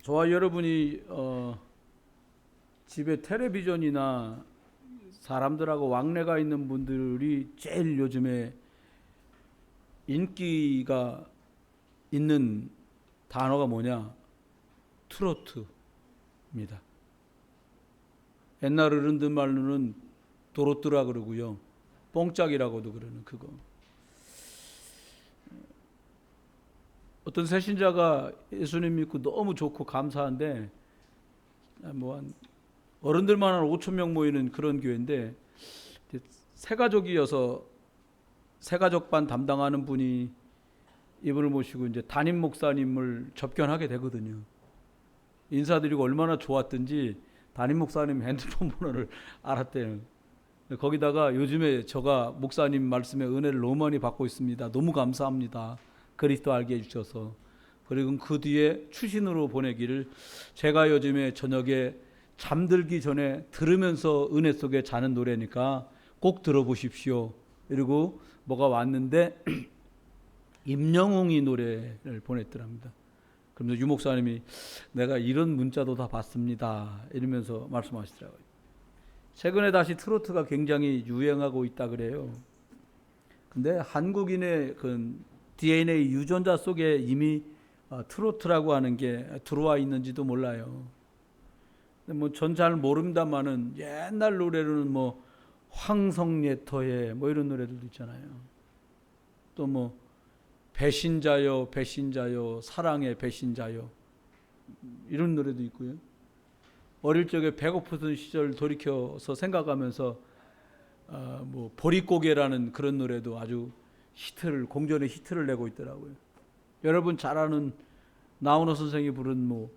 저와 여러분이 집에 텔레비전이나 사람들하고 왕래가 있는 분들이 제일 요즘에 인기가 있는 단어가 뭐냐? 트로트입니다. 옛날 어른들 말로는 도로뜨라 그러고요. 뽕짝이라고도 그러는 그거. 어떤 새신자가 예수님 믿고 너무 좋고 감사한데 한 어른들만 한 5천 명 모이는 그런 교회인데 새가족이어서 새가족반 담당하는 분이 이분을 모시고 이제 담임 목사님을 접견하게 되거든요. 인사드리고 얼마나 좋았든지 담임 목사님 핸드폰 번호를 알았대요. 거기다가 요즘에 저가 목사님 말씀에 은혜를 너무 많이 받고 있습니다. 너무 감사합니다. 그리스도 알게 해주셔서. 그리고 그 뒤에 추신으로 보내기를 제가 요즘에 저녁에 잠들기 전에 들으면서 은혜 속에 자는 노래니까 꼭 들어보십시오. 그리고 뭐가 왔는데 임영웅이 노래를 보냈더랍니다. 그러면서 유 목사님이 내가 이런 문자도 다 받습니다. 이러면서 말씀하시더라고요. 최근에 다시 트로트가 굉장히 유행하고 있다 그래요. 근데 한국인의 그 DNA 유전자 속에 이미 트로트라고 하는 게 들어와 있는지도 몰라요. 뭐 전 잘 모릅니다만은 옛날 노래로는 뭐 황성예터의 뭐 이런 노래들도 있잖아요. 또 뭐 배신자요 배신자요 사랑의 배신자요 이런 노래도 있고요. 어릴 적에 배고프던 시절 돌이켜서 생각하면서 뭐 보릿고개라는 그런 노래도 아주 공전의 히트를 내고 있더라고요. 여러분 잘 아는 나훈아 선생이 부른 뭐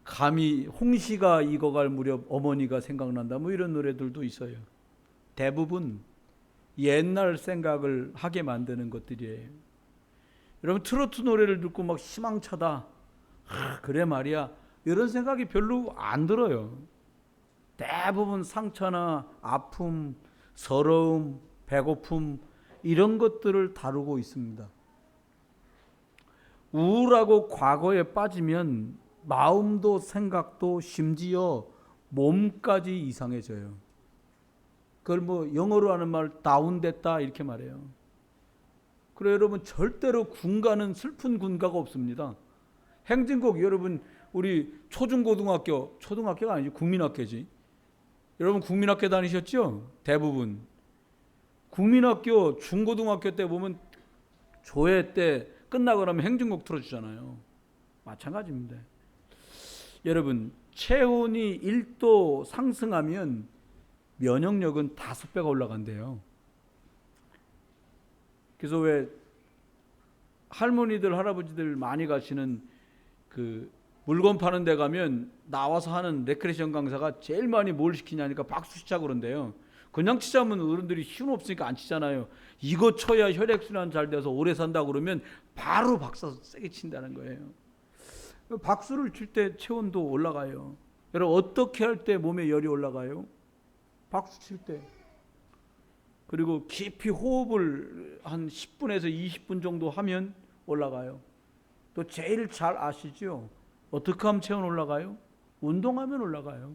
감히 홍시가 익어갈 무렵 어머니가 생각난다 뭐 이런 노래들도 있어요. 대부분 옛날 생각을 하게 만드는 것들이에요. 여러분 트로트 노래를 듣고 막 희망차다 그래 말이야 이런 생각이 별로 안 들어요. 대부분 상처나 아픔, 서러움, 배고픔 이런 것들을 다루고 있습니다. 우울하고 과거에 빠지면 마음도 생각도 심지어 몸까지 이상해져요. 그걸 뭐 영어로 하는 말 다운됐다 이렇게 말해요. 그래 여러분 절대로 군가는 슬픈 군가가 없습니다. 행진곡 여러분 우리 초등학교가 아니지 국민학교지. 여러분 국민학교 다니셨죠? 대부분 국민학교 중고등학교 때 보면 조회 때 끝나고 나면 행진곡 틀어주잖아요. 마찬가지입니다. 여러분 체온이 1도 상승하면 면역력은 5배가 올라간대요. 그래서 왜 할머니들 할아버지들 많이 가시는 그 물건 파는 데 가면 나와서 하는 레크레이션 강사가 제일 많이 뭘 시키냐니까 박수 치자 그런데요. 그냥 치자면 어른들이 힘 없으니까 안 치잖아요. 이거 쳐야 혈액순환 잘 돼서 오래 산다 그러면 바로 박수 세게 친다는 거예요. 박수를 칠 때 체온도 올라가요. 여러분 어떻게 할 때 몸에 열이 올라가요? 박수 칠 때. 그리고 깊이 호흡을 한 10분에서 20분 정도 하면 올라가요. 또 제일 잘 아시죠? 어떻게 하면 체온 올라가요? 운동하면 올라가요.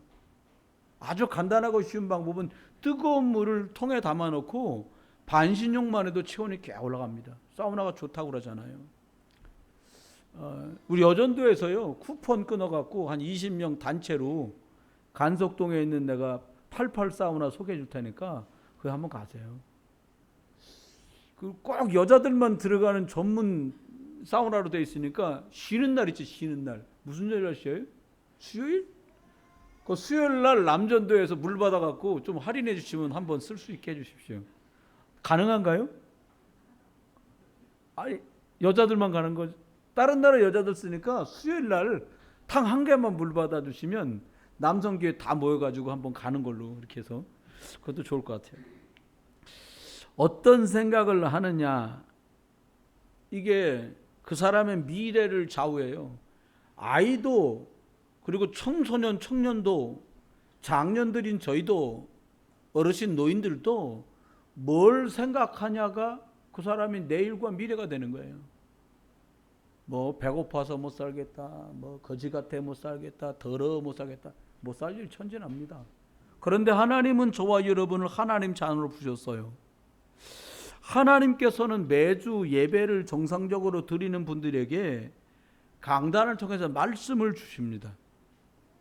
아주 간단하고 쉬운 방법은 뜨거운 물을 통에 담아놓고 반신욕만 해도 체온이 꽤 올라갑니다. 사우나가 좋다고 그러잖아요. 우리 여전도에서요 쿠폰 끊어갖고 한 20명 단체로 간석동에 있는 내가 88 사우나 소개해 줄 테니까 그거 한번 가세요. 꼭 여자들만 들어가는 전문 사우나로 되어 있으니까 쉬는 날 있지. 쉬는 날 무슨 요일 쉬어요? 수요일? 그 수요일 날 남전도에서 물 받아갖고 좀 할인해 주시면 한번 쓸 수 있게 해주십시오. 가능한가요? 아니 여자들만 가는 거. 다른 나라 여자들 쓰니까 수요일 날 탕 한 개만 물 받아 주시면 남성교회 다 모여가지고 한번 가는 걸로 이렇게 해서 그것도 좋을 것 같아요. 어떤 생각을 하느냐 이게 그 사람의 미래를 좌우해요. 아이도 그리고 청소년 청년도 장년들인 저희도 어르신 노인들도 뭘 생각하냐가 그 사람이 내일과 미래가 되는 거예요. 뭐 배고파서 못 살겠다, 뭐 거지 같아 못 살겠다, 더러워 못 살겠다, 못 살 일 천진합니다. 그런데 하나님은 저와 여러분을 하나님 자녀로 부르셨어요. 하나님께서는 매주 예배를 정상적으로 드리는 분들에게 강단을 통해서 말씀을 주십니다.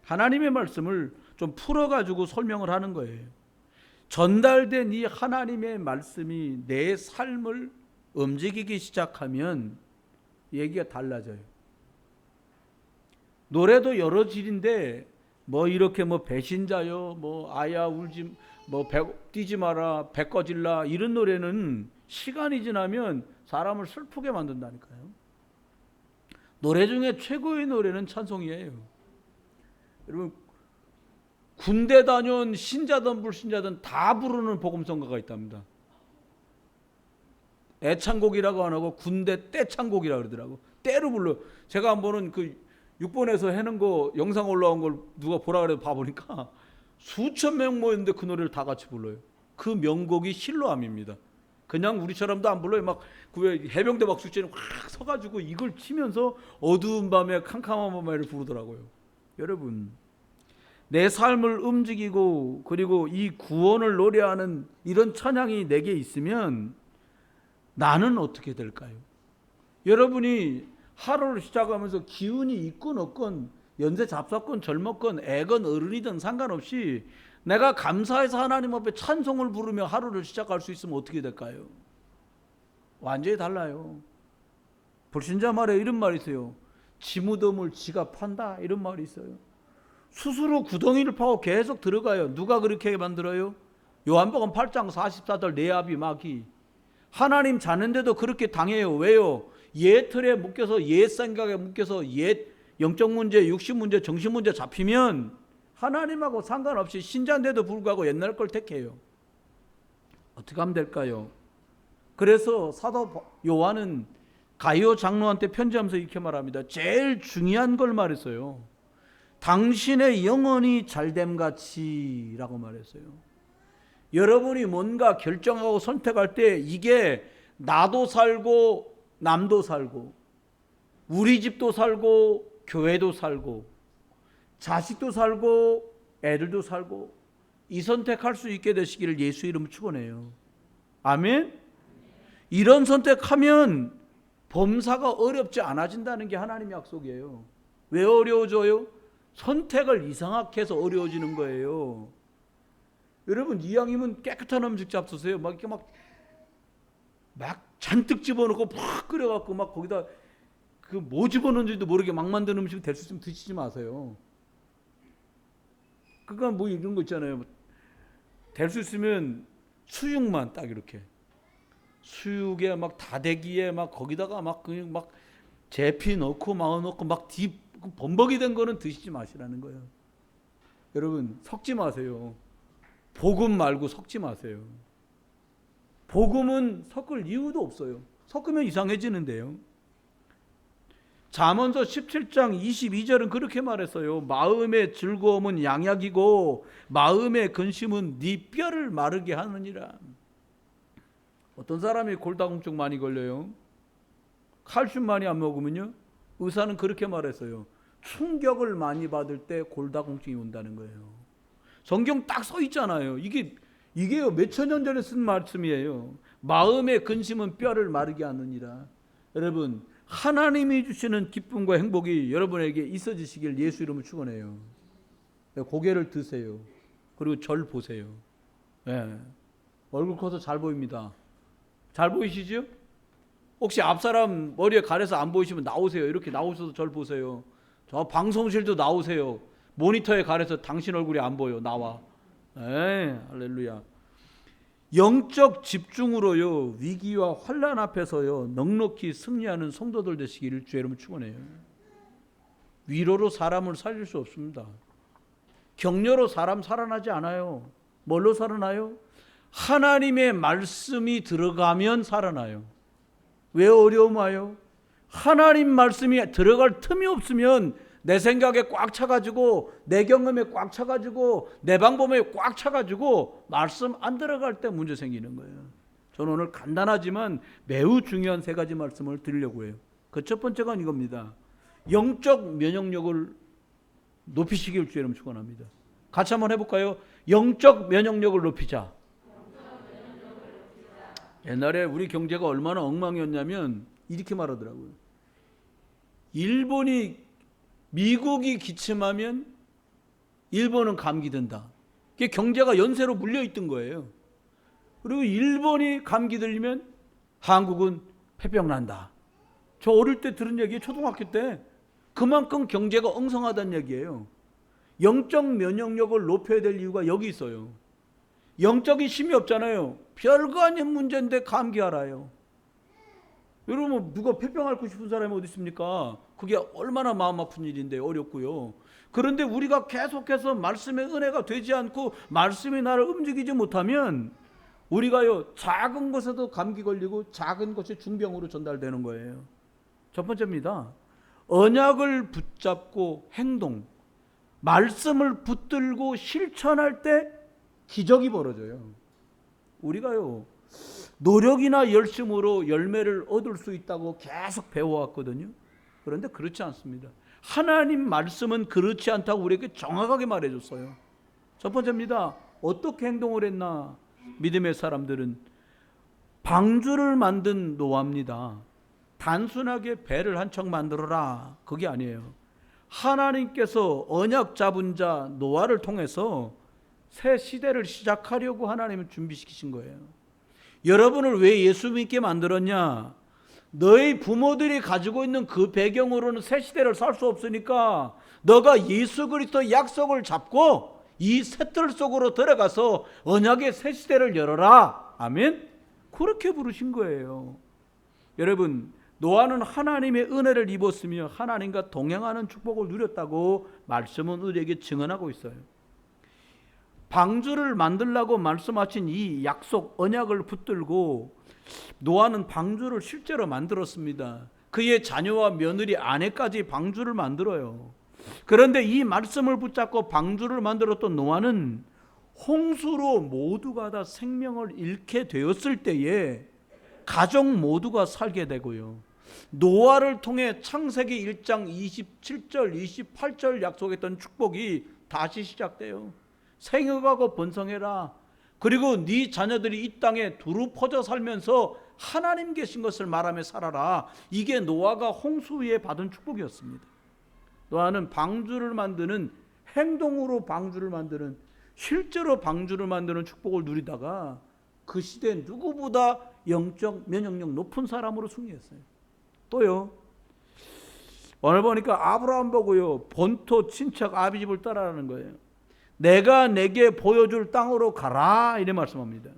하나님의 말씀을 좀 풀어가지고 설명을 하는 거예요. 전달된 이 하나님의 말씀이 내 삶을 움직이기 시작하면 얘기가 달라져요. 노래도 여러 질인데 뭐 이렇게 뭐 배신자요, 뭐 아야 울지, 뭐 뛰지 마라, 배 꺼질라 이런 노래는 시간이 지나면 사람을 슬프게 만든다니까요. 노래 중에 최고의 노래는 찬송이에요. 여러분 군대 다녀온 신자든 불신자든 다 부르는 복음성가가 있답니다. 애창곡이라고 안 하고 군대 떼창곡이라고 그러더라고. 때로 불러. 제가 한 번은 그 6번에서 해는 거 영상 올라온 걸 누가 보라 그래서 봐보니까 수천 명 모였는데 그 노래를 다 같이 불러요. 그 명곡이 실로암입니다. 그냥 우리처럼도 안 불러요. 막 그 해병대 막 축제는 확 서가지고 이걸 치면서 어두운 밤에 캄캄한 밤에를 부르더라고요. 여러분 내 삶을 움직이고 그리고 이 구원을 노래하는 이런 찬양이 내게 있으면 나는 어떻게 될까요? 여러분이 하루를 시작하면서 기운이 있건 없건 연세 잡섰건 젊었건 애건 어른이든 상관없이 내가 감사해서 하나님 앞에 찬송을 부르며 하루를 시작할 수 있으면 어떻게 될까요? 완전히 달라요. 불신자 말에 이런 말이 있어요. 지 무덤을 지가 판다 이런 말이 있어요. 스스로 구덩이를 파고 계속 들어가요. 누가 그렇게 만들어요? 요한복음 8장 44절 내압이 마귀. 하나님 자는데도 그렇게 당해요. 왜요? 옛 틀에 묶여서 옛 생각에 묶여서 옛 영적 문제, 육신 문제, 정신 문제 잡히면 하나님하고 상관없이 신자인데도 불구하고 옛날 걸 택해요. 어떻게 하면 될까요? 그래서 사도 요한은 가이오 장로한테 편지하면서 이렇게 말합니다. 제일 중요한 걸 말했어요. 당신의 영혼이 잘됨같이 라고 말했어요. 여러분이 뭔가 결정하고 선택할 때 이게 나도 살고 남도 살고 우리 집도 살고 교회도 살고 자식도 살고 애들도 살고 이 선택할 수 있게 되시기를 예수 이름으로 축원해요. 아멘. 이런 선택하면 범사가 어렵지 않아진다는 게 하나님의 약속이에요. 왜 어려워져요? 선택을 이상하게 해서 어려워지는 거예요. 여러분 이왕이면 깨끗한 음식 잡수세요. 막 이렇게 막 잔뜩 집어넣고 팍 끓여갖고 막 거기다 그 뭐 집어넣는지도 모르게 막 만든 음식 될 수 있으면 드시지 마세요. 그러니까 뭐 이런 거 있잖아요. 될 수 있으면 수육만 딱 이렇게 수육에 막 다대기에 막 거기다가 막 그냥 막 제피 넣고 막 넣고 막 범벅이 된 거는 드시지 마시라는 거예요. 여러분 섞지 마세요. 복음 말고 섞지 마세요. 복음은 섞을 이유도 없어요. 섞으면 이상해지는데요. 잠언서 17장 22절은 그렇게 말했어요. 마음의 즐거움은 양약이고 마음의 근심은 네 뼈를 마르게 하느니라. 어떤 사람이 골다공증 많이 걸려요. 칼슘 많이 안 먹으면요. 의사는 그렇게 말했어요. 충격을 많이 받을 때 골다공증이 온다는 거예요. 성경 딱 써 있잖아요. 이게요 몇천 년 전에 쓴 말씀이에요. 마음의 근심은 뼈를 마르게 하느니라. 여러분 하나님이 주시는 기쁨과 행복이 여러분에게 있어지시길 예수 이름으로 축원해요. 고개를 드세요. 그리고 절 보세요. 네. 얼굴 커서 잘 보입니다. 잘 보이시죠? 혹시 앞사람 머리에 가려서 안 보이시면 나오세요. 이렇게 나오셔서 절 보세요. 저 방송실도 나오세요. 모니터에 가려서 당신 얼굴이 안 보여. 나와. 네, 할렐루야. 영적 집중으로요 위기와 환난 앞에서요 넉넉히 승리하는 성도들 되시기를 주의 이름으로 축원해요. 위로로 사람을 살릴 수 없습니다. 격려로 사람 살아나지 않아요. 뭘로 살아나요? 하나님의 말씀이 들어가면 살아나요. 왜 어려움 와요? 하나님 말씀이 들어갈 틈이 없으면 내 생각에 꽉 차가지고 내 경험에 꽉 차가지고 내 방법에 꽉 차가지고 말씀 안 들어갈 때 문제 생기는 거예요. 저는 오늘 간단하지만 매우 중요한 세 가지 말씀을 드리려고 해요. 그 첫 번째가 이겁니다. 영적 면역력을 높이시길 주의 이름으로 축원합니다. 같이 한번 해볼까요? 영적 면역력을 높이자. 옛날에 우리 경제가 얼마나 엉망이었냐면 이렇게 말하더라고요. 미국이 기침하면 일본은 감기 든다. 그게 경제가 연쇄로 물려있던 거예요. 그리고 일본이 감기 들리면 한국은 폐병 난다. 저 어릴 때 들은 얘기예요. 초등학교 때. 그만큼 경제가 엉성하다는 얘기예요. 영적 면역력을 높여야 될 이유가 여기 있어요. 영적인 힘이 없잖아요. 별거 아닌 문제인데 감기 알아요. 여러분, 누가 폐병 앓고 싶은 사람이 어디 있습니까? 그게 얼마나 마음 아픈 일인데 어렵고요. 그런데 우리가 계속해서 말씀의 은혜가 되지 않고 말씀이 나를 움직이지 못하면 우리가요, 작은 것에도 감기 걸리고 작은 것이 중병으로 전달되는 거예요. 첫 번째입니다. 언약을 붙잡고 행동, 말씀을 붙들고 실천할 때 기적이 벌어져요. 우리가요, 노력이나 열심으로 열매를 얻을 수 있다고 계속 배워왔거든요. 그런데 그렇지 않습니다. 하나님 말씀은 그렇지 않다고 우리에게 정확하게 말해줬어요. 첫 번째입니다. 어떻게 행동을 했나? 믿음의 사람들은 방주를 만든 노아입니다. 단순하게 배를 한 척 만들어라, 그게 아니에요. 하나님께서 언약 잡은 자 노아를 통해서 새 시대를 시작하려고 하나님은 준비시키신 거예요. 여러분을 왜 예수 믿게 만들었냐? 너희 부모들이 가지고 있는 그 배경으로는 새 시대를 살 수 없으니까 너가 예수 그리스도 약속을 잡고 이 새뜰 속으로 들어가서 언약의 새 시대를 열어라. 아멘? 그렇게 부르신 거예요. 여러분, 노아는 하나님의 은혜를 입었으며 하나님과 동행하는 축복을 누렸다고 말씀은 우리에게 증언하고 있어요. 방주를 만들라고 말씀하신 이 약속 언약을 붙들고 노아는 방주를 실제로 만들었습니다. 그의 자녀와 며느리 아내까지 방주를 만들어요. 그런데 이 말씀을 붙잡고 방주를 만들었던 노아는 홍수로 모두가 다 생명을 잃게 되었을 때에 가족 모두가 살게 되고요. 노아를 통해 창세기 1장 27절 28절 약속했던 축복이 다시 시작돼요. 생육하고 번성해라. 그리고 네 자녀들이 이 땅에 두루 퍼져 살면서 하나님 계신 것을 말하며 살아라. 이게 노아가 홍수 후에 받은 축복이었습니다. 노아는 방주를 만드는, 행동으로 방주를 만드는, 실제로 방주를 만드는 축복을 누리다가 그 시대에 누구보다 영적 면역력 높은 사람으로 승리했어요. 또요, 오늘 보니까 아브라함 보고요, 본토 친척 아비집을 따라가는 거예요. 내가 내게 보여줄 땅으로 가라, 이래 말씀합니다.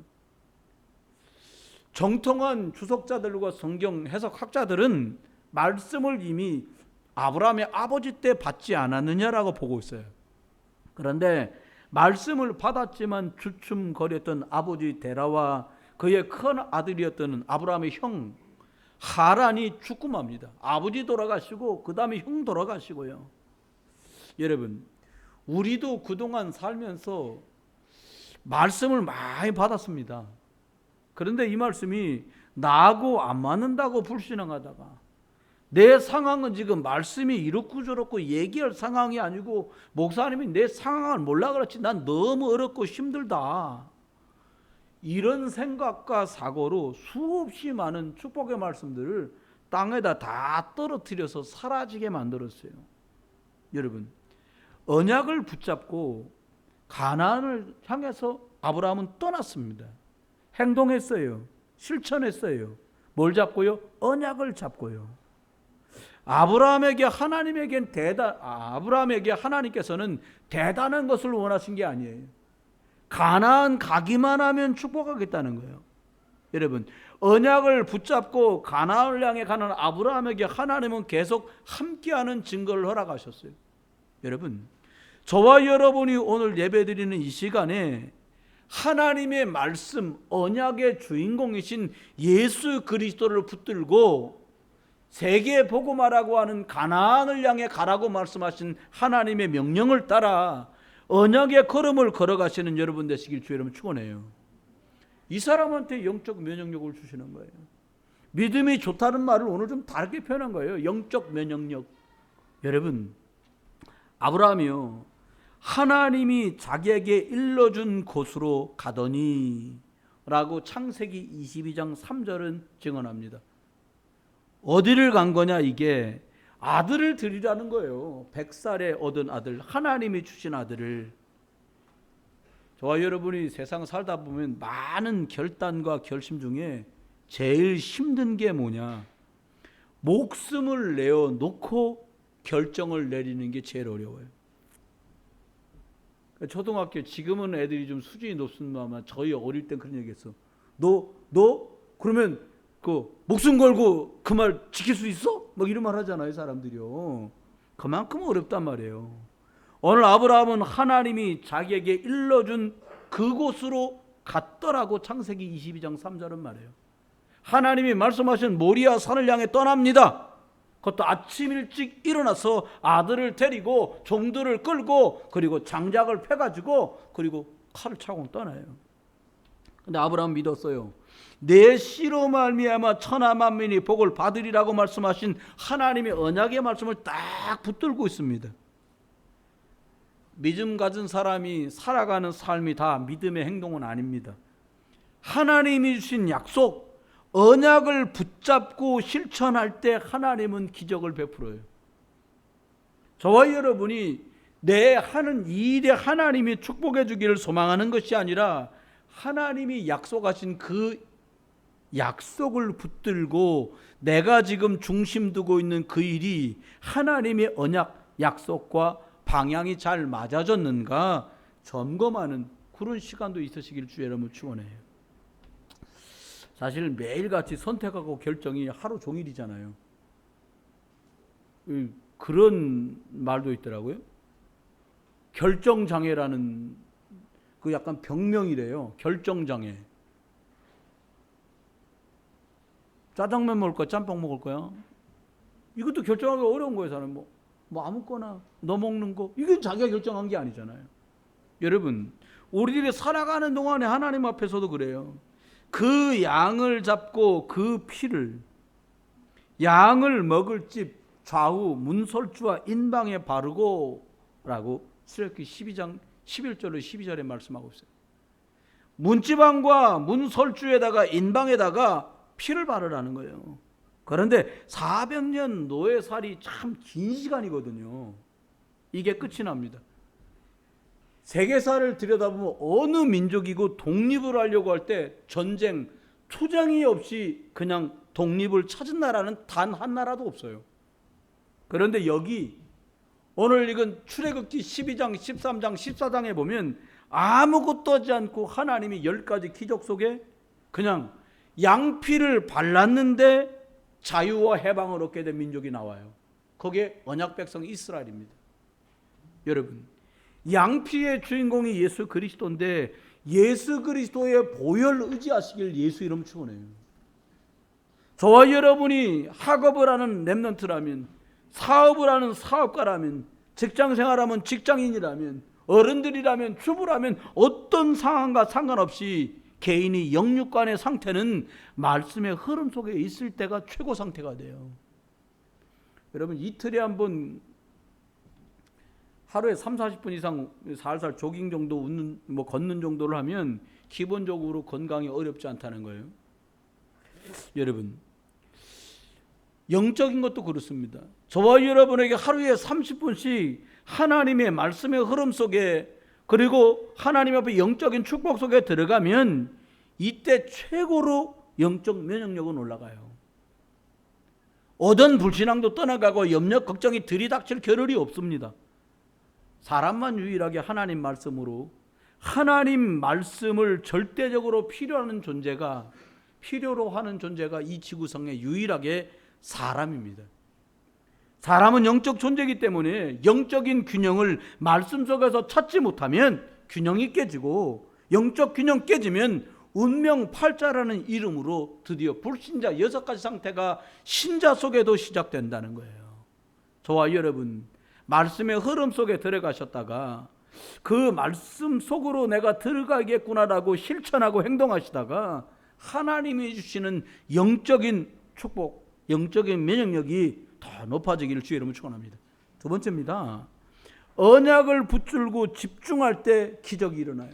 정통한 주석자들과 성경 해석학자들은 말씀을 이미 아브라함의 아버지 때 받지 않았느냐라고 보고 있어요. 그런데 말씀을 받았지만 주춤거렸던 아버지 데라와 그의 큰 아들이었던 아브라함의 형 하란이 죽음합니다. 아버지 돌아가시고 그 다음에 형 돌아가시고요. 여러분, 우리도 그동안 살면서 말씀을 많이 받았습니다. 그런데 이 말씀이 나하고 안 맞는다고 불신앙하다가 내 상황은 지금 말씀이 이렇고 저렇고 얘기할 상황이 아니고 목사님이 내 상황을 몰라 그렇지 난 너무 어렵고 힘들다, 이런 생각과 사고로 수없이 많은 축복의 말씀들을 땅에다 다 떨어뜨려서 사라지게 만들었어요. 여러분, 언약을 붙잡고 가나안을 향해서 아브라함은 떠났습니다. 행동했어요. 실천했어요. 뭘 잡고요? 언약을 잡고요. 아브라함에게 하나님께서는 대단한 것을 원하신 게 아니에요. 가나안 가기만 하면 축복하겠다는 거예요. 여러분, 언약을 붙잡고 가나안을 향해 가는 아브라함에게 하나님은 계속 함께하는 증거를 허락하셨어요. 여러분, 저와 여러분이 오늘 예배드리는 이 시간에 하나님의 말씀, 언약의 주인공이신 예수 그리스도를 붙들고 세계에 복음하라고 하는 가나안을 향해 가라고 말씀하신 하나님의 명령을 따라 언약의 걸음을 걸어가시는 여러분 되시길 주의 이름으로 축원해요. 이 사람한테 영적 면역력을 주시는 거예요. 믿음이 좋다는 말을 오늘 좀 다르게 표현한 거예요. 영적 면역력. 여러분, 아브라함이요, 하나님이 자기에게 일러준 곳으로 가더니 라고 창세기 22장 3절은 증언합니다. 어디를 간 거냐? 이게 아들을 드리라는 거예요. 100살에 얻은 아들, 하나님이 주신 아들을. 저와 여러분이 세상 살다 보면 많은 결단과 결심 중에 제일 힘든 게 뭐냐? 목숨을 내어 놓고 결정을 내리는 게 제일 어려워요. 초등학교, 지금은 애들이 좀 수준이 높습니다만 저희 어릴 땐 그런 얘기했어. 너 그러면 그 목숨 걸고 그 말 지킬 수 있어? 막 이런 말 하잖아요, 사람들이요. 그만큼 어렵단 말이에요. 오늘 아브라함은 하나님이 자기에게 일러준 그곳으로 갔더라고 창세기 22장 3절은 말해요. 하나님이 말씀하신 모리아 산을 향해 떠납니다. 그것도 아침 일찍 일어나서 아들을 데리고 종들을 끌고 그리고 장작을 펴가지고 그리고 칼을 차고 떠나요. 근데 아브라함 믿었어요. 내 씨로 말미암아 천하 만민이 복을 받으리라고 말씀하신 하나님의 언약의 말씀을 딱 붙들고 있습니다. 믿음 가진 사람이 살아가는 삶이 다 믿음의 행동은 아닙니다. 하나님이 주신 약속, 언약을 붙잡고 실천할 때 하나님은 기적을 베풀어요. 저와 여러분이 내 하는 이 일에 하나님이 축복해 주기를 소망하는 것이 아니라 하나님이 약속하신 그 약속을 붙들고 내가 지금 중심 두고 있는 그 일이 하나님의 언약, 약속과 방향이 잘 맞아졌는가 점검하는 그런 시간도 있으시길 주의 이름으로 축원해요. 사실 매일같이 선택하고 결정이 하루 종일이잖아요. 그런 말도 있더라고요. 결정장애라는 그 약간 병명이래요. 결정장애. 짜장면 먹을 거야? 짬뽕 먹을 거야? 이것도 결정하기 어려운 거예요. 사람 뭐 아무거나 너 먹는 거. 이건 자기가 결정한 게 아니잖아요. 여러분, 우리들이 살아가는 동안에 하나님 앞에서도 그래요. 그 양을 잡고 그 피를, 양을 먹을 집 좌우 문설주와 인방에 바르고 라고 출애굽기 12장 11절로 12절에 말씀하고 있어요. 문지방과 문설주에다가 인방에다가 피를 바르라는 거예요. 그런데 400년 노예살이 참 긴 시간이거든요. 이게 끝이 납니다. 세계사를 들여다보면 어느 민족이고 독립을 하려고 할 때 전쟁, 투쟁이 없이 그냥 독립을 찾은 나라는 단 한 나라도 없어요. 그런데 여기 오늘 읽은 출애굽기 12장, 13장, 14장에 보면 아무것도 하지 않고 하나님이 10가지 기적 속에 그냥 양피를 발랐는데 자유와 해방을 얻게 된 민족이 나와요. 거기에 언약 백성 이스라엘입니다. 여러분, 양피의 주인공이 예수 그리스도인데 예수 그리스도의 보혈 의지하시길 예수 이름 축원해요. 저와 여러분이 학업을 하는 렘넌트라면, 사업을 하는 사업가라면, 직장생활하면 직장인이라면, 어른들이라면, 주부라면 어떤 상황과 상관없이 개인이 영육간의 상태는 말씀의 흐름 속에 있을 때가 최고 상태가 돼요. 여러분, 이틀에 한번 하루에 30-40분 이상 살살 조깅 정도 걷는 정도를 하면 기본적으로 건강이 어렵지 않다는 거예요. 여러분, 영적인 것도 그렇습니다. 저와 여러분에게 하루에 30분씩 하나님의 말씀의 흐름 속에 그리고 하나님 앞에 영적인 축복 속에 들어가면 이때 최고로 영적 면역력은 올라가요. 어떤 불신앙도 떠나가고 염려 걱정이 들이닥칠 겨를이 없습니다. 사람만 유일하게 하나님 말씀으로 하나님 말씀을 절대적으로 필요로 하는 존재가 이 지구상에 유일하게 사람입니다. 사람은 영적 존재이기 때문에 영적인 균형을 말씀 속에서 찾지 못하면 균형이 깨지고 영적 균형 깨지면 운명팔자라는 이름으로 드디어 불신자 6가지 상태가 신자 속에도 시작된다는 거예요. 저와 여러분, 말씀의 흐름 속에 들어가셨다가 그 말씀 속으로 내가 들어가겠구나라고 실천하고 행동하시다가 하나님이 주시는 영적인 축복, 영적인 면역력이 더 높아지기를 주의 이름으로 축원합니다. 두 번째입니다. 언약을 붙들고 집중할 때 기적이 일어나요.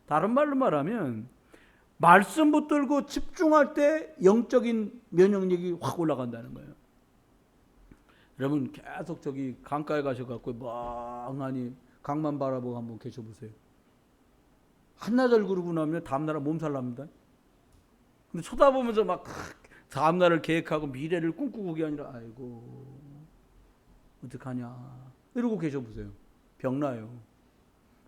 다른 말로 말하면 말씀 붙들고 집중할 때 영적인 면역력이 확 올라간다는 거예요. 여러분 계속 저기 강가에 가셔갖고 멍하니 강만 바라보고 한번 계셔보세요. 한나절 그러고 나면 다음날은 몸살 납니다. 근데 쳐다보면서 막 다음날을 계획하고 미래를 꿈꾸고 그게 아니라 아이고 어떡하냐 이러고 계셔보세요. 병나요.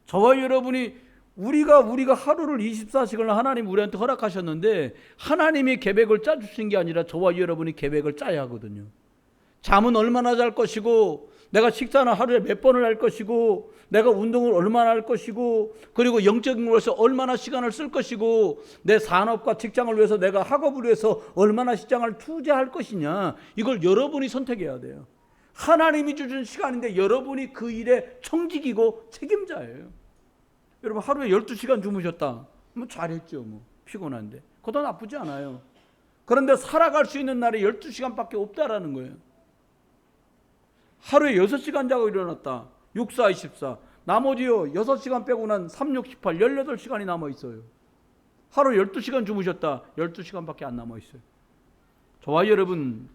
저와 여러분이 우리가 하루를 24시간을 하나님 우리한테 허락하셨는데 하나님이 계획을 짜주신 게 아니라 저와 여러분이 계획을 짜야 하거든요. 잠은 얼마나 잘 것이고 내가 식사는 하루에 몇 번을 할 것이고 내가 운동을 얼마나 할 것이고 그리고 영적인 것에서 얼마나 시간을 쓸 것이고 내 산업과 직장을 위해서 내가 학업을 위해서 얼마나 시장을 투자할 것이냐 이걸 여러분이 선택해야 돼요. 하나님이 주신 시간인데 여러분이 그 일에 청직이고 책임자예요. 여러분 하루에 12시간 주무셨다. 뭐 잘했죠. 뭐 피곤한데. 그것도 나쁘지 않아요. 그런데 살아갈 수 있는 날이 12시간밖에 없다라는 거예요. 하루에 6시간 자고 일어났다. 6, 4, 24. 나머지요 6시간 빼고는 3, 6, 18, 18시간이 남아있어요. 하루 12시간 주무셨다. 12시간밖에 안 남아있어요. 저와 여러분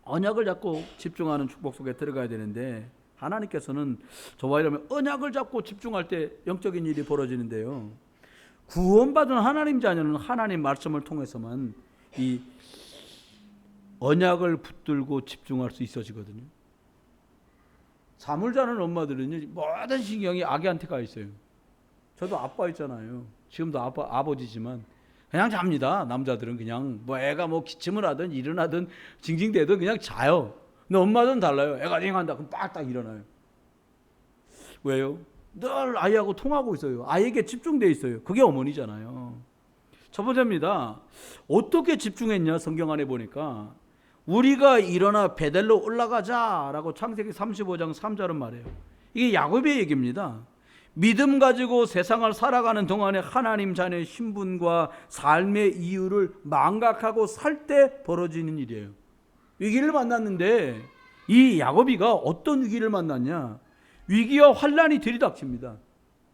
언약을 잡고 집중하는 축복 속에 들어가야 되는데 하나님께서는 저와 여러분 언약을 잡고 집중할 때 영적인 일이 벌어지는데요. 구원받은 하나님 자녀는 하나님 말씀을 통해서만 이 언약을 붙들고 집중할 수 있어지거든요. 잠을 자는 엄마들은 모든 신경이 아기한테 가 있어요. 저도 아빠 있잖아요. 지금도 아버지지만 그냥 잡니다. 남자들은 그냥 애가 기침을 하든 일어나든 징징대든 그냥 자요. 근데 엄마들은 달라요. 애가 징한다 그럼 빡딱 일어나요. 왜요? 늘 아이하고 통하고 있어요. 아이에게 집중돼 있어요. 그게 어머니잖아요. 첫 번째입니다. 어떻게 집중했냐 성경 안에 보니까 우리가 일어나 베델로 올라가자라고 창세기 35장 3절은 말해요. 이게 야곱의 얘기입니다. 믿음 가지고 세상을 살아가는 동안에 하나님 자녀의 신분과 삶의 이유를 망각하고 살 때 벌어지는 일이에요. 위기를 만났는데 이 야곱이가 어떤 위기를 만났냐? 위기와 환란이 들이닥칩니다.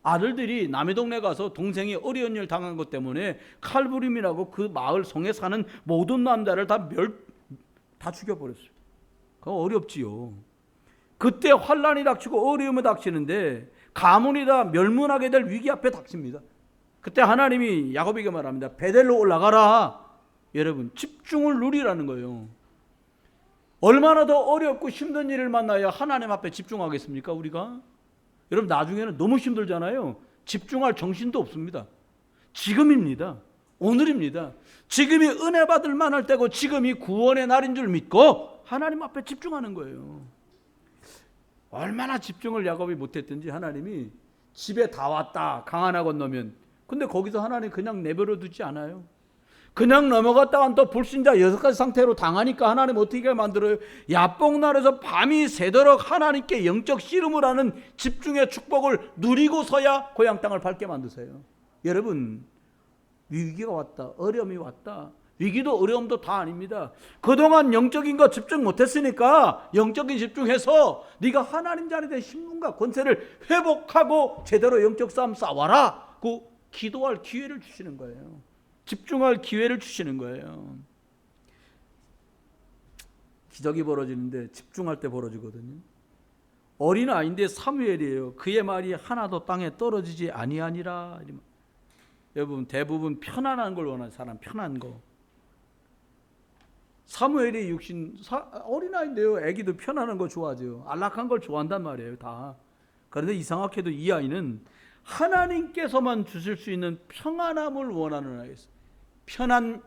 아들들이 남의 동네 가서 동생이 어려운 일 당한 것 때문에 칼부림이라고 그 마을 성에 사는 모든 남자를 다 죽여버렸어요. 그거 어렵지요. 그때 환란이 닥치고 어려움이 닥치는데 가문이 다 멸문하게 될 위기 앞에 닥칩니다. 그때 하나님이 야곱에게 말합니다. 베델로 올라가라. 여러분 집중을 누리라는 거예요. 얼마나 더 어렵고 힘든 일을 만나야 하나님 앞에 집중하겠습니까 우리가? 여러분 나중에는 너무 힘들잖아요. 집중할 정신도 없습니다. 지금입니다. 오늘입니다. 지금이 은혜 받을 만할 때고 지금이 구원의 날인 줄 믿고 하나님 앞에 집중하는 거예요. 얼마나 집중을 야곱이 못했든지 하나님이 집에 다 왔다 강 하나 건너면 근데 거기서 하나님 그냥 내버려 두지 않아요. 그냥 넘어갔다간 또 불신자 6가지 상태로 당하니까 하나님 어떻게 만들어요? 야복날에서 밤이 새도록 하나님께 영적 씨름을 하는 집중의 축복을 누리고서야 고향 땅을 밟게 만드세요. 여러분 위기가 왔다. 어려움이 왔다. 위기도 어려움도 다 아닙니다. 그동안 영적인 거 집중 못했으니까 영적인 집중해서 네가 하나님 자리에 대한 신분과 권세를 회복하고 제대로 영적 싸움 싸워라. 그 기도할 기회를 주시는 거예요. 집중할 기회를 주시는 거예요. 기적이 벌어지는데 집중할 때 벌어지거든요. 어린아이인데 사무엘이에요. 그의 말이 하나도 땅에 떨어지지 아니하니라. 여러분 대부분 편안한 걸 원하는 사람 편한 거. 사무엘이 어린아이인데요. 애기도 편안한 거 좋아하죠. 안락한 걸 좋아한단 말이에요 다. 그런데 이상하게도 이 아이는 하나님께서만 주실 수 있는 평안함을 원하는 아이였어요. 편안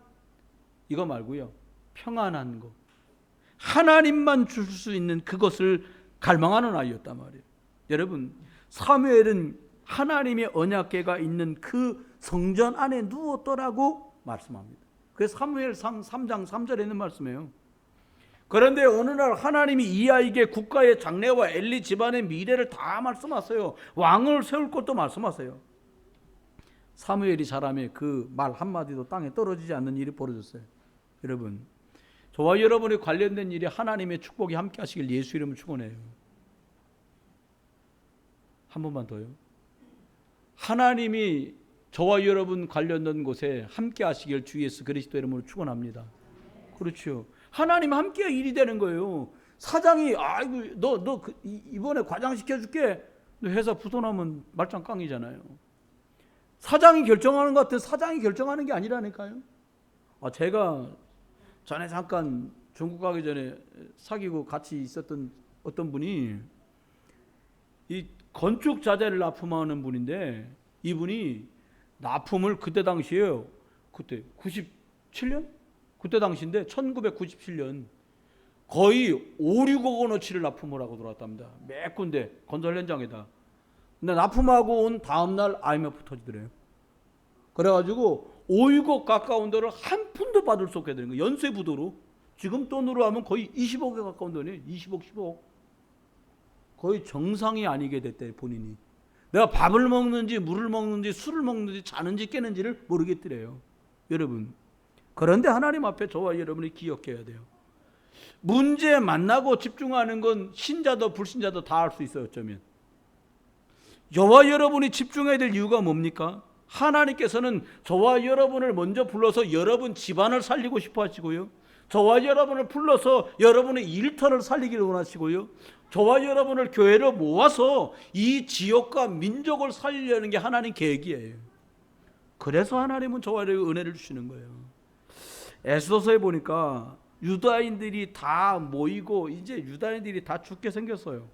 이거 말고요. 평안한 거. 하나님만 줄 수 있는 그것을 갈망하는 아이였단 말이에요. 여러분 사무엘은 하나님의 언약궤가 있는 그 성전 안에 누웠더라고 말씀합니다. 그래서 사무엘상 3장 3절에 있는 말씀이에요. 그런데 어느 날 하나님이 이 아이에게 국가의 장래와 엘리 집안의 미래를 다 말씀하세요. 왕을 세울 것도 말씀하세요. 사무엘이 자라매 그 말 한마디도 땅에 떨어지지 않는 일이 벌어졌어요. 여러분 저와 여러분이 관련된 일에 하나님의 축복이 함께 하시길 예수 이름으로 축원해요. 한 번만 더요. 하나님이 저와 여러분 관련된 곳에 함께 하시길 주 예수 그리스도 이름으로 축원합니다. 그렇죠. 하나님 함께 일이 되는 거예요. 사장이 아이고 너 이번에 과장 시켜줄게. 너 회사 부도나면 말짱 깡이잖아요. 사장이 결정하는 것 같은 사장이 결정하는 게 아니라니까요. 제가 전에 잠깐 중국 가기 전에 사귀고 같이 있었던 어떤 분이 이 건축 자재를 납품하는 분인데 이분이 납품을 그때 당시에요. 그때 97년? 그때 당시인데 1997년 거의 5, 6억 원어치를 납품을 하고 들어왔답니다. 몇 군데 건설 현장에다. 근데 납품하고 온 다음 날 IMF 터지더래요. 그래가지고 5, 6억 가까운 돈을 한 푼도 받을 수 없게 되는 거예요. 연쇄 부도로. 지금 돈으로 하면 거의 20억에 가까운 돈이에요. 20억, 15억. 거의 정상이 아니게 됐대 본인이. 내가 밥을 먹는지 물을 먹는지 술을 먹는지 자는지 깨는지를 모르겠더래요. 여러분. 그런데 하나님 앞에 저와 여러분이 기억해야 돼요. 문제 만나고 집중하는 건 신자도 불신자도 다 할 수 있어요. 어쩌면. 저와 여러분이 집중해야 될 이유가 뭡니까? 하나님께서는 저와 여러분을 먼저 불러서 여러분 집안을 살리고 싶어 하시고요. 저와 여러분을 불러서 여러분의 일터를 살리기를 원하시고요. 저와 여러분을 교회로 모아서 이 지역과 민족을 살리려는 게 하나님 계획이에요. 그래서 하나님은 저와 여러분에게 은혜를 주시는 거예요. 에스더서에 보니까 유다인들이 다 모이고 이제 유다인들이 다 죽게 생겼어요.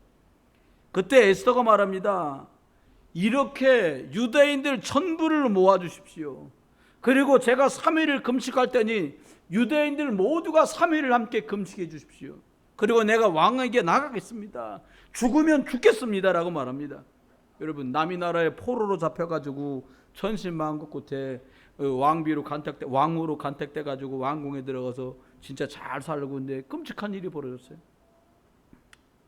그때 에스더가 말합니다. 이렇게 유다인들 전부를 모아주십시오. 그리고 제가 3일을 금식할 테니 유다인들 모두가 3일을 함께 금식해 주십시오. 그리고 내가 왕에게 나가겠습니다. 죽으면 죽겠습니다 라고 말합니다. 여러분 남이 나라에 포로로 잡혀가지고 천신만고 끝에 왕으로 간택돼 가지고 왕궁에 들어가서 진짜 잘 살고 있는데 끔찍한 일이 벌어졌어요.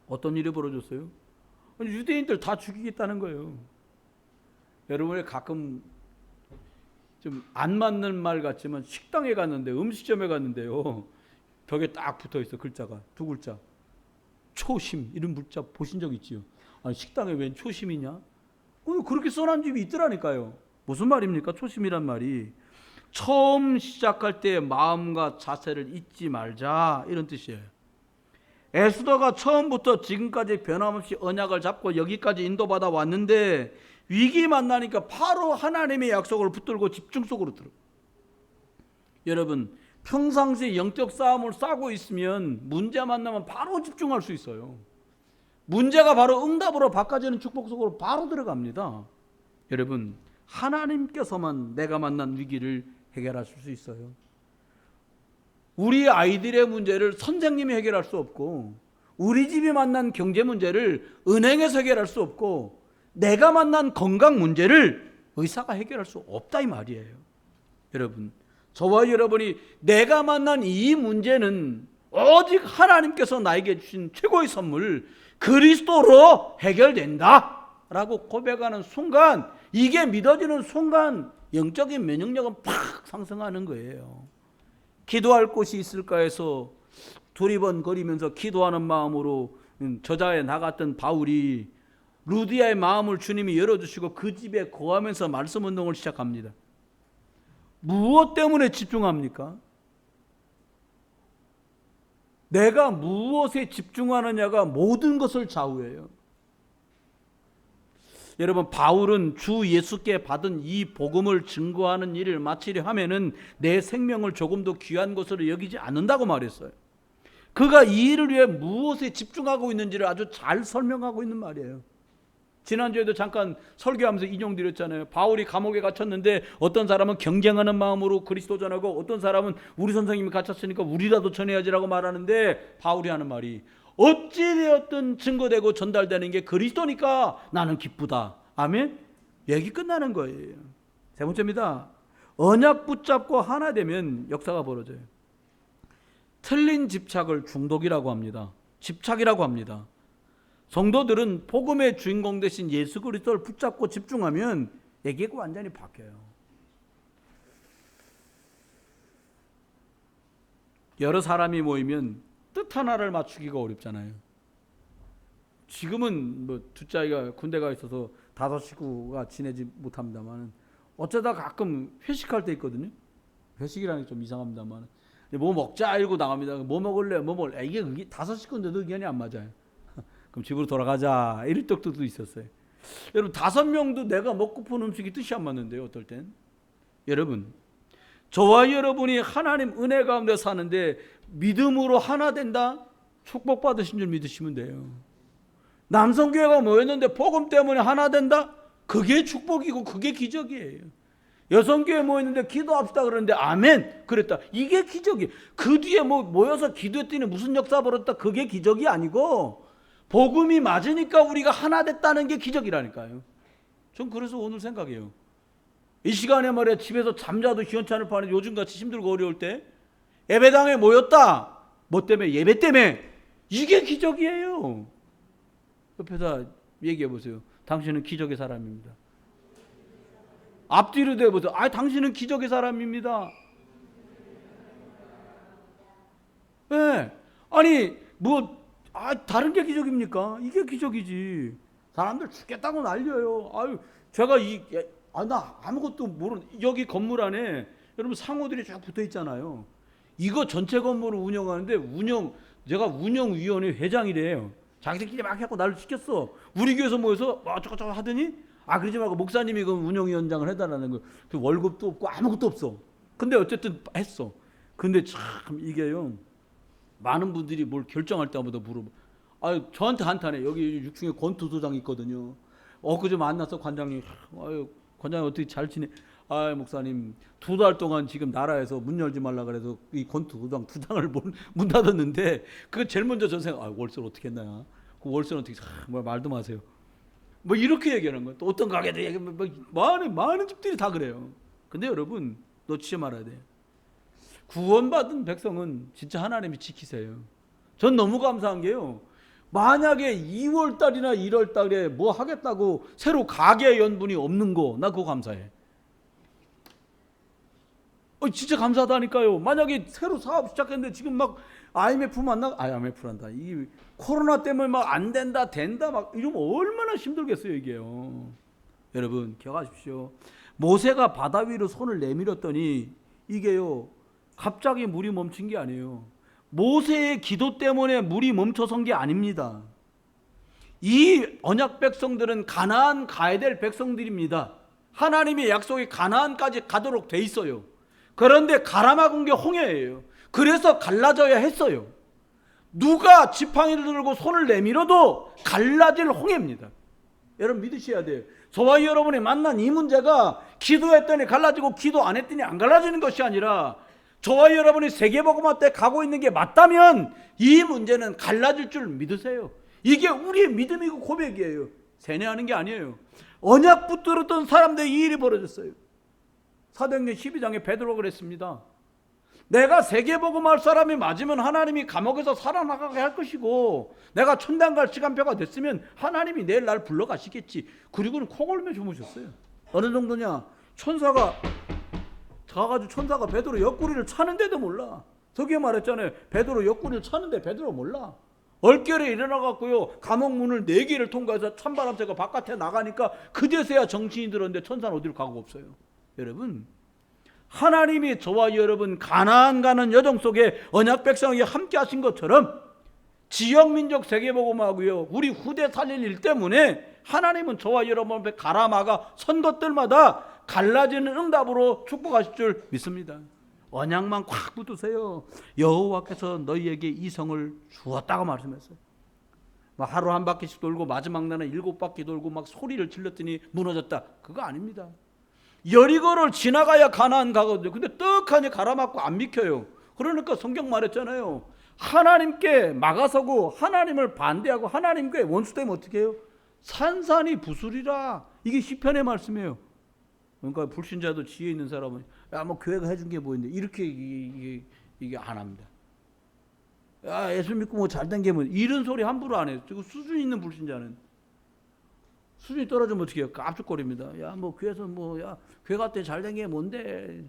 어떤 일이 벌어졌어요? 유대인들 다 죽이겠다는 거예요. 여러분이 가끔 좀 안 맞는 말 같지만 식당에 갔는데 음식점에 갔는데요. 벽에 딱 붙어 있어 글자가 두 글자. 초심 이런 문자 보신 적 있지요? 아니 식당에 웬 초심이냐? 그렇게 써놓은 집이 있더라니까요. 무슨 말입니까? 초심이란 말이 처음 시작할 때의 마음과 자세를 잊지 말자 이런 뜻이에요. 에스더가 처음부터 지금까지 변함없이 언약을 잡고 여기까지 인도받아 왔는데 위기 만나니까 바로 하나님의 약속을 붙들고 집중 속으로 들어. 여러분 평상시에 영적 싸움을 싸고 있으면 문제 만나면 바로 집중할 수 있어요. 문제가 바로 응답으로 바꿔지는 축복 속으로 바로 들어갑니다. 여러분 하나님께서만 내가 만난 위기를 해결하실 수 있어요. 우리 아이들의 문제를 선생님이 해결할 수 없고 우리 집이 만난 경제 문제를 은행에서 해결할 수 없고 내가 만난 건강 문제를 의사가 해결할 수 없다 이 말이에요. 여러분 저와 여러분이 내가 만난 이 문제는 오직 하나님께서 나에게 주신 최고의 선물 그리스도로 해결된다 라고 고백하는 순간 이게 믿어지는 순간 영적인 면역력은 팍 상승하는 거예요. 기도할 곳이 있을까 해서 두리번거리면서 기도하는 마음으로 저자에 나갔던 바울이 루디아의 마음을 주님이 열어주시고 그 집에 거하면서 말씀 운동을 시작합니다. 무엇 때문에 집중합니까? 내가 무엇에 집중하느냐가 모든 것을 좌우해요. 여러분 바울은 주 예수께 받은 이 복음을 증거하는 일을 마치려 하면은 내 생명을 조금도 귀한 것으로 여기지 않는다고 말했어요. 그가 이 일을 위해 무엇에 집중하고 있는지를 아주 잘 설명하고 있는 말이에요. 지난주에도 잠깐 설교하면서 인용드렸잖아요. 바울이 감옥에 갇혔는데 어떤 사람은 경쟁하는 마음으로 그리스도 전하고 어떤 사람은 우리 선생님이 갇혔으니까 우리라도 전해야지라고 말하는데 바울이 하는 말이 어찌되었든 증거되고 전달되는 게 그리스도니까 나는 기쁘다. 아멘? 얘기 끝나는 거예요. 세 번째입니다. 언약 붙잡고 하나 되면 역사가 벌어져요. 틀린 집착을 중독이라고 합니다. 집착이라고 합니다. 성도들은 복음의 주인공 되신 예수 그리스도를 붙잡고 집중하면 얘기가 완전히 바뀌어요. 여러 사람이 모이면 뜻 하나를 맞추기가 어렵잖아요. 지금은 뭐 두 자기가 군대가 있어서 다섯 식구가 지내지 못합니다만 어쩌다 가끔 회식할 때 있거든요. 회식이라는 게 좀 이상합니다만 뭐 먹자 이러고 나갑니다. 뭐 먹을래? 뭐 먹을래? 이게 다섯 식구인데도 의견이 안 맞아요. 그럼 집으로 돌아가자 이럴 때도 있었어요. 여러분 5명도 내가 먹고픈 음식이 뜻이 안 맞는데요. 어떨 땐 여러분 저와 여러분이 하나님 은혜 가운데 사는데 믿음으로 하나 된다? 축복받으신 줄 믿으시면 돼요. 남성교회가 모였는데 복음 때문에 하나 된다? 그게 축복이고 그게 기적이에요. 여성교회 모였는데 기도합시다 그러는데 아멘 그랬다. 이게 기적이에요. 그 뒤에 뭐 모여서 기도했더니 무슨 역사 벌었다. 그게 기적이 아니고 복음이 맞으니까 우리가 하나 됐다는 게 기적이라니까요. 전 그래서 오늘 생각해요. 이 시간에 말이야 집에서 잠자도 시원찮을 판에 요즘같이 힘들고 어려울 때 예배당에 모였다. 뭐 때문에? 예배 때문에. 이게 기적이에요. 옆에다 얘기해 보세요. 당신은 기적의 사람입니다. 앞뒤로 대보세요. 당신은 기적의 사람입니다. 네. 아니 다른 게 기적입니까? 이게 기적이지. 사람들 죽겠다고 난리예요. 제가 나 아무것도 모르는 여기 건물 안에 여러분 상호들이 쫙 붙어 있잖아요. 이거 전체 건물을 운영하는데 제가 운영위원회 회장이래요. 자기들끼리 막 해갖고 나를 시켰어. 우리 교회에서 모여서 저거 하더니 그러지 말고 목사님이 그 운영위원장을 해달라는 거. 그 월급도 없고 아무것도 없어. 근데 어쨌든 했어. 근데 참 이게요. 많은 분들이 뭘 결정할 때마다 물어봐. 저한테 한탄해. 여기 6층에 권투소장이 있거든요. 그저 만나서 관장님, 관장님 어떻게 잘 지내? 목사님 2달 동안 지금 나라에서 문 열지 말라 그래서 이 권투소장 2장을 문 닫았는데 그 제일 먼저 전 생각, 월세를 어떻게 했나? 그 월세는 어떻게? 말도 마세요. 뭐 이렇게 얘기하는 거예요. 또 어떤 가게도 얘기, 많은 집들이 다 그래요. 근데 여러분 놓치지 말아야 돼요. 구원받은 백성은 진짜 하나님이 지키세요. 전 너무 감사한 게요. 만약에 2월달이나 1월달에 뭐 하겠다고 새로 가게 연분이 없는 거 나 그거 감사해. 진짜 감사하다니까요. 만약에 새로 사업 시작했는데 지금 막 IMF IMF란다. 이 코로나 때문에 막 안 된다 막 이러면 얼마나 힘들겠어요 이게요. 여러분 기억하십시오. 모세가 바다 위로 손을 내밀었더니 이게요 갑자기 물이 멈춘 게 아니에요. 모세의 기도 때문에 물이 멈춰선 게 아닙니다. 이 언약 백성들은 가나안 가야 될 백성들입니다. 하나님의 약속이 가나안까지 가도록 돼 있어요. 그런데 가라막은 게 홍해예요. 그래서 갈라져야 했어요. 누가 지팡이를 들고 손을 내밀어도 갈라질 홍해입니다. 여러분 믿으셔야 돼요. 저와 여러분이 만난 이 문제가 기도했더니 갈라지고 기도 안 했더니 안 갈라지는 것이 아니라 저와 여러분이 세계복음화 때 가고 있는 게 맞다면 이 문제는 갈라질 줄 믿으세요. 이게 우리의 믿음이고 고백이에요. 세뇌하는 게 아니에요. 언약 붙들었던 사람들 이 일이 벌어졌어요. 사도행전 12장에 베드로가 그랬습니다. 내가 세계복음할 사람이 맞으면 하나님이 감옥에서 살아나가게 할 것이고 내가 천당 갈 시간표가 됐으면 하나님이 내일 날 불러가시겠지. 그리고는 콩을 주무셨어요. 어느 정도냐? 천사가 가가지고 천사가 베드로 옆구리를 차는데도 몰라. 저기에 말했잖아요. 베드로 옆구리를 차는데 베드로 몰라. 얼결에 일어나갖고요 감옥 문을 4개를 통과해서 찬바람새가 바깥에 나가니까 그제서야 정신이 들었는데 천사는 어디로 가고 없어요. 여러분 하나님이 저와 여러분 가나안 가는 여정 속에 언약 백성에게 함께 하신 것처럼 지역민족 세계복음하고요 우리 후대 살릴 일 때문에 하나님은 저와 여러분 앞에 가라마가 선 것들마다 갈라지는 응답으로 축복하실 줄 믿습니다. 언약만 꽉 붙으세요. 여호와께서 너희에게 이 성을 주었다고 말씀했어요. 막 하루 한 바퀴씩 돌고 마지막 날은 7바퀴 돌고 막 소리를 질렀더니 무너졌다. 그거 아닙니다. 여리고를 지나가야 가나안 가거든요. 근데 떡하니 가라막고 안 비켜요. 그러니까 성경 말했잖아요. 하나님께 막아서고 하나님을 반대하고 하나님께 원수되면 어떻게 해요? 산산이 부수리라. 이게 시편의 말씀이에요. 그러니까 불신자도 지혜 있는 사람은 뭐 교회가 해준 게 뭐인데 이렇게 이게 안 합니다. 예수 믿고 뭐 잘된 게 뭐 이런 소리 함부로 안 해요. 그리고 수준 있는 불신자는 수준이 떨어지면 어떻게 해요? 깝죽거립니다. 뭐 교회에서 교회 갔더니 잘된 게 뭔데?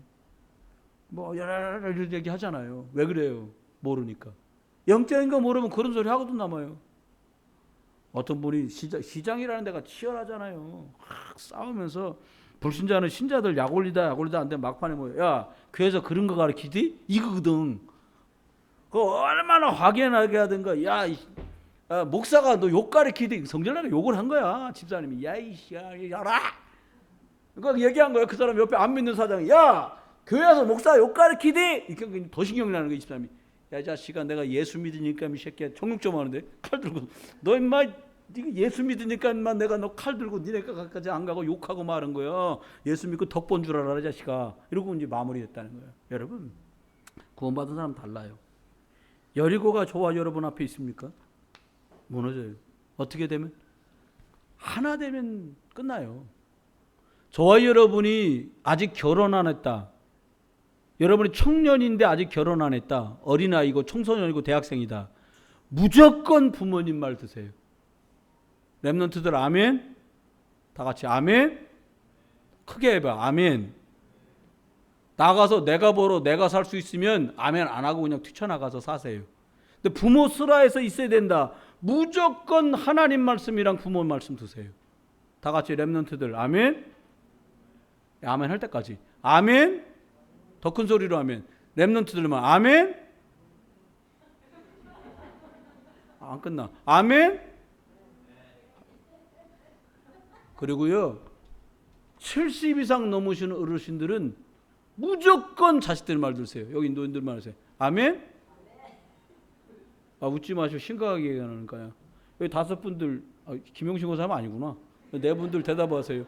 뭐 여러 얘기 하잖아요. 왜 그래요? 모르니까. 영적인 거 모르면 그런 소리 하고도 남아요. 어떤 분이 시장이라는 데가 치열하잖아요. 막 싸우면서 불신자는 신자들 약 올리다 안 되면 막판에 뭐야. 야, 교회에서 그런 거 가르치지? 이거거든. 그거 얼마나 확연하게 하든가. 야, 목사가 너 욕 가르치지? 성전에가 욕을 한 거야. 집사님이. 야, 이씨야, 야라. 그러니까 얘기한 거야. 그 사람 옆에 안 믿는 사장이. 야, 교회에서 목사 욕 가르치지? 이렇게 더 신경 나는 거야. 집사님이. 야, 자식아, 내가 예수 믿으니까 이 새끼야 정육 좀 하는데 칼 들고 너 임마 네가 예수 믿으니까 임마 내가 너 칼 들고 니네까지 안 가고 욕하고 말은 거야. 예수 믿고 덕본 줄 알아, 자식아. 이러고 이제 마무리했다는 거예요. 여러분, 구원받은 사람 달라요. 여리고가 저와 여러분 앞에 있습니까? 무너져요. 어떻게 되면? 하나 되면 끝나요. 저와 여러분이 아직 결혼 안 했다. 여러분이 청년인데 아직 결혼 안 했다. 어린아이고 청소년이고 대학생이다. 무조건 부모님 말 드세요. 렘넌트들 아멘. 다 같이 아멘. 크게 해봐. 아멘. 나가서 내가 벌어 내가 살 수 있으면 아멘 안 하고 그냥 뛰쳐나가서 사세요. 근데 부모 슬하에서 있어야 된다. 무조건 하나님 말씀이랑 부모 말씀 드세요. 다 같이 렘넌트들 아멘. 아멘 할 때까지. 아멘. 더 큰 소리로 하면 렘넌트들만 아멘. 안 끝나. 아멘. 그리고요 70 이상 넘으시는 어르신들은 무조건 자식들 말 들으세요. 여기 노인들 말 하세요. 아멘. 웃지 마시고 심각하게 얘기하는 거야. 여기 5분들 김용신 고사님 아니구나. 4분들 대답하세요.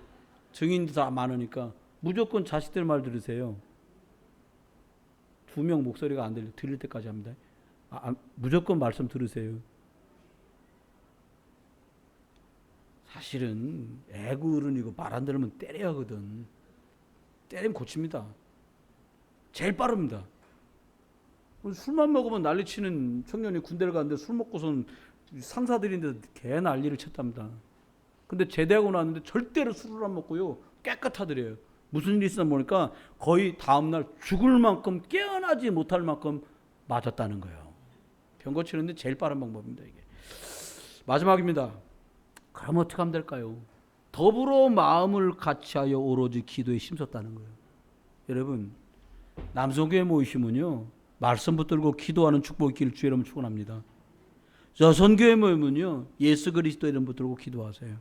증인도 다 많으니까 무조건 자식들 말 들으세요. 2명 목소리가 안 들릴 때까지 합니다. 무조건 말씀 들으세요. 사실은 애구 어른이고 말 안 들으면 때려야 하거든. 때리면 고칩니다. 제일 빠릅니다. 술만 먹으면 난리치는 청년이 군대를 가는데 술 먹고선 상사들인데 개 난리를 쳤답니다. 근데 제대하고 나왔는데 절대로 술을 안 먹고요. 깨끗하더래요. 무슨 일이 있었나 보니까 거의 다음날 죽을 만큼 깨어나지 못할 만큼 맞았다는 거예요. 병 고치는데 제일 빠른 방법입니다. 이게. 마지막입니다. 그럼 어떻게 하면 될까요? 더불어 마음을 같이하여 오로지 기도에 힘썼다는 거예요. 여러분, 남성교회 모이시면요 말씀 붙들고 기도하는 축복이 있기를 주의 이름으로 축원합니다. 여성교회 모이면요 예수 그리스도 이름 붙들고 기도하세요.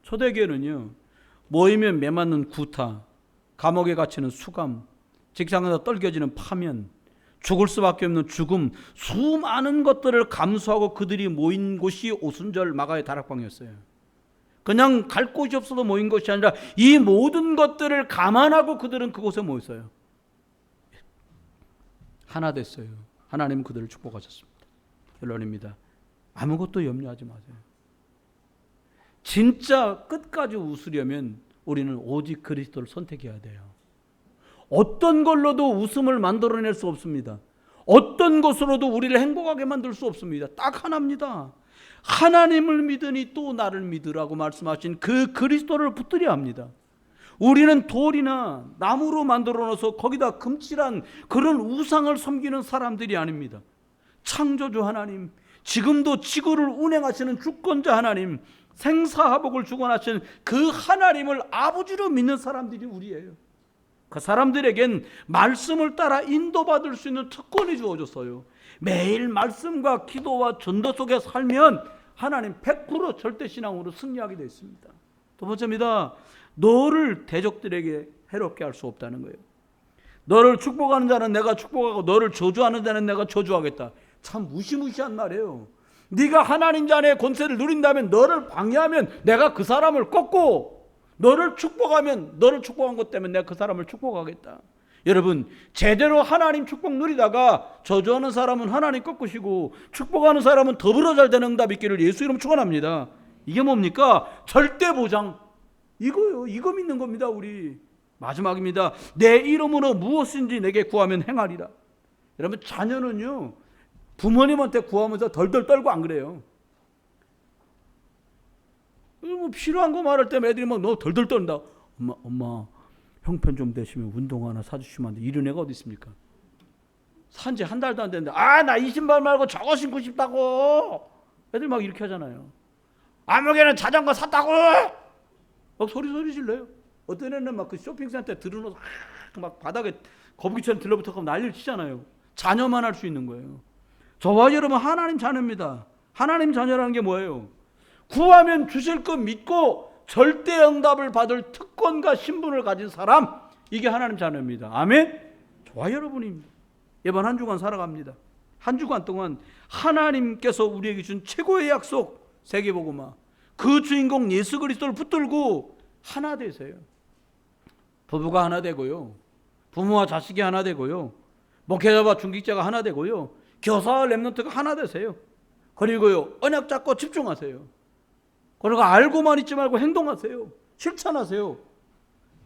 초대교회는요 모이면 매맞는 구타, 감옥에 갇히는 수감, 직장에서 떨겨지는 파면, 죽을 수밖에 없는 죽음, 수많은 것들을 감수하고 그들이 모인 곳이 오순절 마가의 다락방이었어요. 그냥 갈 곳이 없어서 모인 것이 아니라 이 모든 것들을 감안하고 그들은 그곳에 모였어요. 하나 됐어요. 하나님은 그들을 축복하셨습니다. 결론입니다. 아무것도 염려하지 마세요. 진짜 끝까지 웃으려면 우리는 오직 그리스도를 선택해야 돼요. 어떤 걸로도 웃음을 만들어낼 수 없습니다. 어떤 것으로도 우리를 행복하게 만들 수 없습니다. 딱 하나입니다. 하나님을 믿으니 또 나를 믿으라고 말씀하신 그 그리스도를 붙들어야 합니다. 우리는 돌이나 나무로 만들어 놓아서 거기다 금칠한 그런 우상을 섬기는 사람들이 아닙니다. 창조주 하나님, 지금도 지구를 운행하시는 주권자 하나님, 생사화복을 주관하시는 그 하나님을 아버지로 믿는 사람들이 우리예요. 그 사람들에겐 말씀을 따라 인도받을 수 있는 특권이 주어졌어요. 매일 말씀과 기도와 전도 속에 살면 하나님 100% 절대신앙으로 승리하게 되어 있습니다. 두 번째입니다. 너를 대적들에게 해롭게 할 수 없다는 거예요. 너를 축복하는 자는 내가 축복하고 너를 저주하는 자는 내가 저주하겠다. 참 무시무시한 말이에요. 네가 하나님 자녀의 권세를 누린다면 너를 방해하면 내가 그 사람을 꺾고 너를 축복하면 너를 축복한 것 때문에 내가 그 사람을 축복하겠다. 여러분 제대로 하나님 축복 누리다가 저주하는 사람은 하나님 꺾으시고 축복하는 사람은 더불어 잘되는 응답 있기를 예수 이름 축원합니다. 이게 뭡니까? 절대 보장. 이거요. 이거 믿는 겁니다. 우리. 마지막입니다. 내 이름으로 무엇인지 내게 구하면 행하리라. 여러분 자녀는요 부모님한테 구하면서 덜덜 떨고 안 그래요. 뭐 필요한 거 말할 때 애들이 막 너 덜덜 떨다. 엄마 형편 좀 되시면 운동 하나 사주시면 안 돼. 이런 애가 어디 있습니까? 산지 한 달도 안 됐는데 나 이 신발 말고 저거 신고 싶다고 애들 막 이렇게 하잖아요. 아무개는 자전거 샀다고 막 소리 질러요. 어떤 애는 막 그 쇼핑센터에 들어놓아서 막 바닥에 거북이처럼 들러붙어서 난리를 치잖아요. 자녀만 할 수 있는 거예요. 저와 여러분 하나님 자녀입니다. 하나님 자녀라는 게 뭐예요? 구하면 주실 것 믿고 절대 응답을 받을 특권과 신분을 가진 사람, 이게 하나님 자녀입니다. 아멘. 저와 여러분입니다. 이번 한 주간 살아갑니다. 한 주간 동안 하나님께서 우리에게 준 최고의 약속, 세계복음화, 그 주인공 예수 그리스도를 붙들고 하나 되세요. 부부가 하나 되고요, 부모와 자식이 하나 되고요, 목회자와 중직자가 하나 되고요, 교사와 렘넌트가 하나 되세요. 그리고요, 언약 잡고 집중하세요. 그리고 알고만 있지 말고 행동하세요. 실천하세요.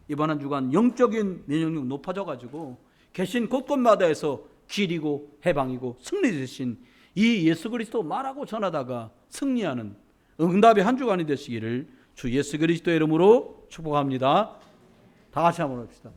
이번 한 주간 영적인 면역력 높아져 가지고 계신 곳곳마다에서 길이고 해방이고 승리 되신 이 예수 그리스도 말하고 전하다가 승리하는 응답의 한 주간이 되시기를 주 예수 그리스도의 이름으로 축복합니다. 다 같이 한번 합시다.